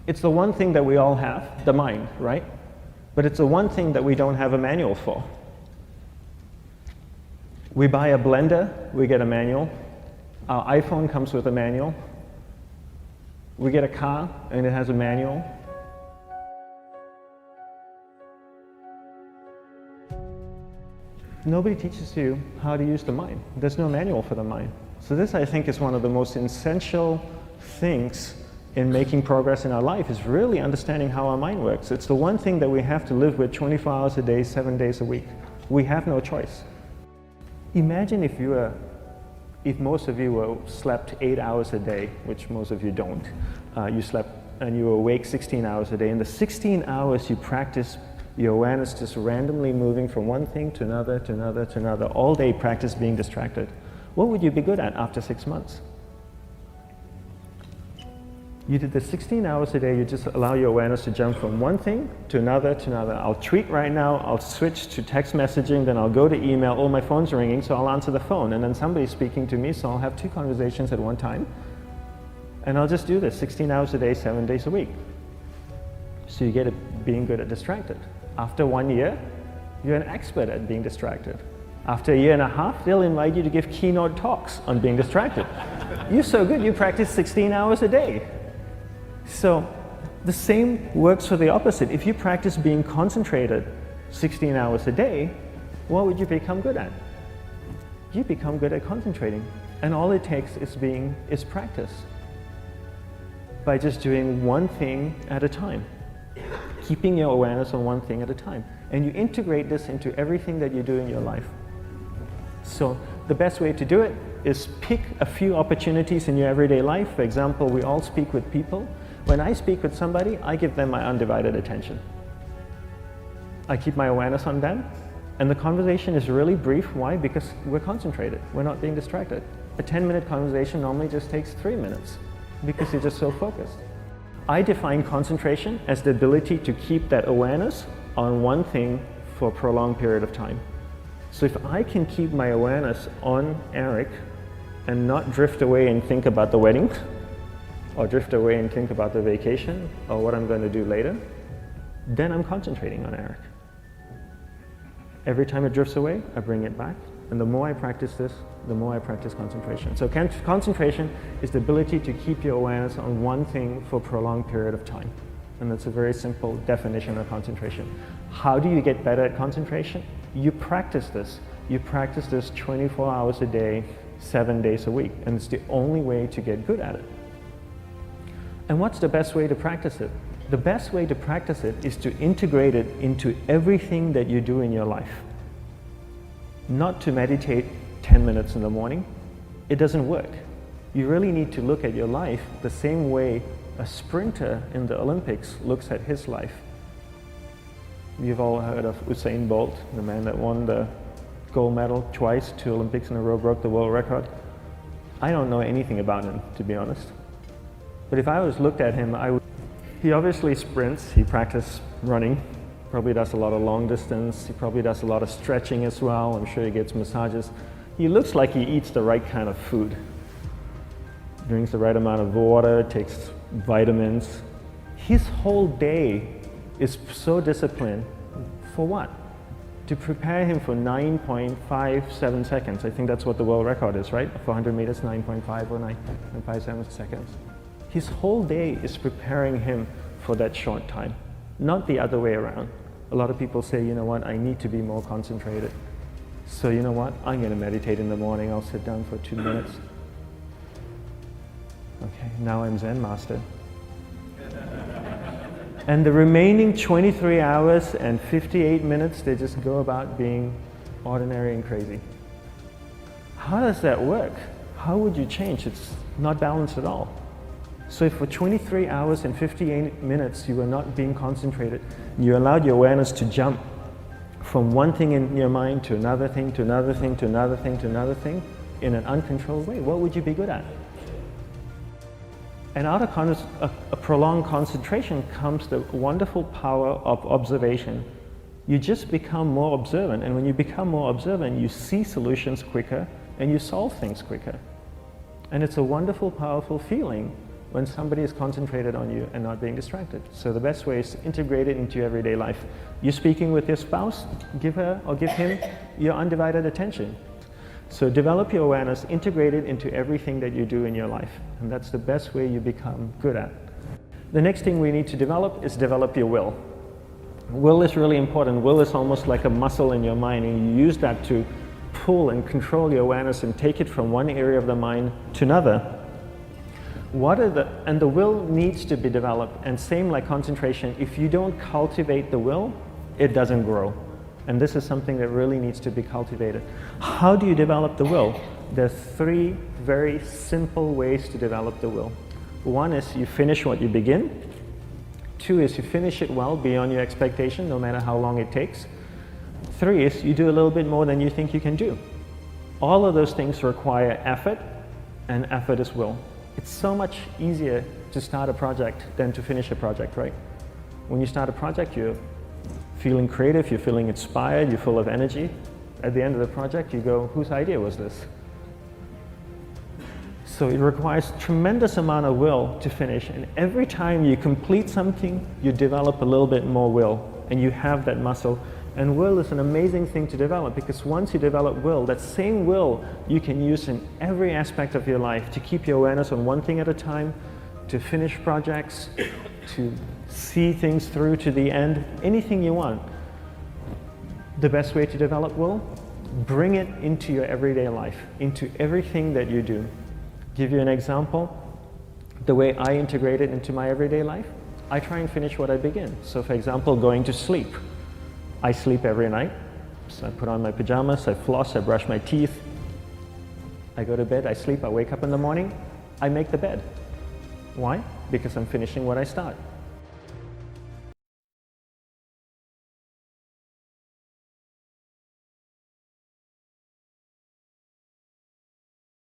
It's the one thing that we all have, the mind, right? But it's the one thing that we don't have a manual for. We buy a blender, we get a manual. Our iPhone comes with a manual. We get a car and it has a manual. Nobody teaches you how to use the mind. There's no manual for the mind. So this, I think, is one of the most essential things in making progress in our life, is really understanding how our mind works. It's the one thing that we have to live with 24 hours a day, 7 days a week. We have no choice. Imagine if most of you slept 8 hours a day, which most of you don't. You slept and you were awake 16 hours a day. In the 16 hours you practice your awareness just randomly moving from one thing to another, to another, to another. All day practice being distracted. What would you be good at after 6 months? You did the 16 hours a day, you just allow your awareness to jump from one thing to another to another. I'll tweet right now, I'll switch to text messaging, then I'll go to email. Oh, my phone's ringing, so I'll answer the phone. And then somebody's speaking to me, so I'll have 2 conversations at one time. And I'll just do this 16 hours a day, 7 days a week. So you get it being good at distracted. After 1 year, you're an expert at being distracted. After a year and a half, they'll invite you to give keynote talks on being distracted. You're so good, you practice 16 hours a day. So the same works for the opposite. If you practice being concentrated 16 hours a day, what would you become good at? You become good at concentrating. And all it takes is practice. By just doing one thing at a time. Keeping your awareness on one thing at a time. And you integrate this into everything that you do in your life. So the best way to do it is pick a few opportunities in your everyday life. For example, we all speak with people. When I speak with somebody, I give them my undivided attention. I keep my awareness on them, and the conversation is really brief. Why? Because we're concentrated. We're not being distracted. A 10-minute conversation normally just takes 3 minutes because you're just so focused. I define concentration as the ability to keep that awareness on one thing for a prolonged period of time. So if I can keep my awareness on Eric and not drift away and think about the wedding, or drift away and think about the vacation, or what I'm going to do later, then I'm concentrating on Eric. Every time it drifts away, I bring it back. And the more I practice this, the more I practice concentration. So concentration is the ability to keep your awareness on one thing for a prolonged period of time. And that's a very simple definition of concentration. How do you get better at concentration? You practice this. You practice this 24 hours a day, 7 days a week. And it's the only way to get good at it. And what's the best way to practice it? The best way to practice it is to integrate it into everything that you do in your life. Not to meditate 10 minutes in the morning. It doesn't work. You really need to look at your life the same way a sprinter in the Olympics looks at his life. You've all heard of Usain Bolt, the man that won the gold medal twice, 2 Olympics in a row, broke the world record. I don't know anything about him, to be honest. But if I was looked at him, he obviously sprints, he practices running, probably does a lot of long distance, he probably does a lot of stretching as well, I'm sure he gets massages. He looks like he eats the right kind of food. Drinks the right amount of water, takes vitamins. His whole day is so disciplined. For what? To prepare him for 9.57 seconds. I think that's what the world record is, right? For 100 meters, 9.5 or 9.57 seconds. His whole day is preparing him for that short time, not the other way around. A lot of people say, you know what, I need to be more concentrated. So you know what, I'm going to meditate in the morning, I'll sit down for 2 minutes. Okay, now I'm Zen master. And the remaining 23 hours and 58 minutes, they just go about being ordinary and crazy. How does that work? How would you change? It's not balanced at all. So if for 23 hours and 58 minutes you were not being concentrated, you allowed your awareness to jump from one thing in your mind to another thing, to another thing, to another thing, to another thing, in an uncontrolled way, what would you be good at? And out of a prolonged concentration comes the wonderful power of observation. You just become more observant, and when you become more observant, you see solutions quicker and you solve things quicker. And it's a wonderful, powerful feeling when somebody is concentrated on you and not being distracted. So the best way is to integrate it into your everyday life. You're speaking with your spouse, give her or give him your undivided attention. So develop your awareness, integrate it into everything that you do in your life. And that's the best way you become good at. The next thing we need to develop is develop your will. Will is really important. Will is almost like a muscle in your mind, and you use that to pull and control your awareness and take it from one area of the mind to another. And the will needs to be developed, and same like concentration, if you don't cultivate the will, it doesn't grow. And this is something that really needs to be cultivated. How do you develop the will? There's 3 very simple ways to develop the will. 1 is you finish what you begin. 2 is you finish it well beyond your expectation, no matter how long it takes. 3 is you do a little bit more than you think you can do. All of those things require effort, and effort is will. It's so much easier to start a project than to finish a project, right? When you start a project, you're feeling creative, you're feeling inspired, you're full of energy. At the end of the project, you go, whose idea was this? So it requires tremendous amount of will to finish, and every time you complete something, you develop a little bit more will, and you have that muscle. And will is an amazing thing to develop, because once you develop will, that same will you can use in every aspect of your life to keep your awareness on one thing at a time, to finish projects, to see things through to the end, anything you want. The best way to develop will? Bring it into your everyday life, into everything that you do. Give you an example. The way I integrate it into my everyday life, I try and finish what I begin. So for example, going to sleep. I sleep every night, so I put on my pajamas, I floss, I brush my teeth, I go to bed, I sleep, I wake up in the morning, I make the bed. Why? Because I'm finishing what I start.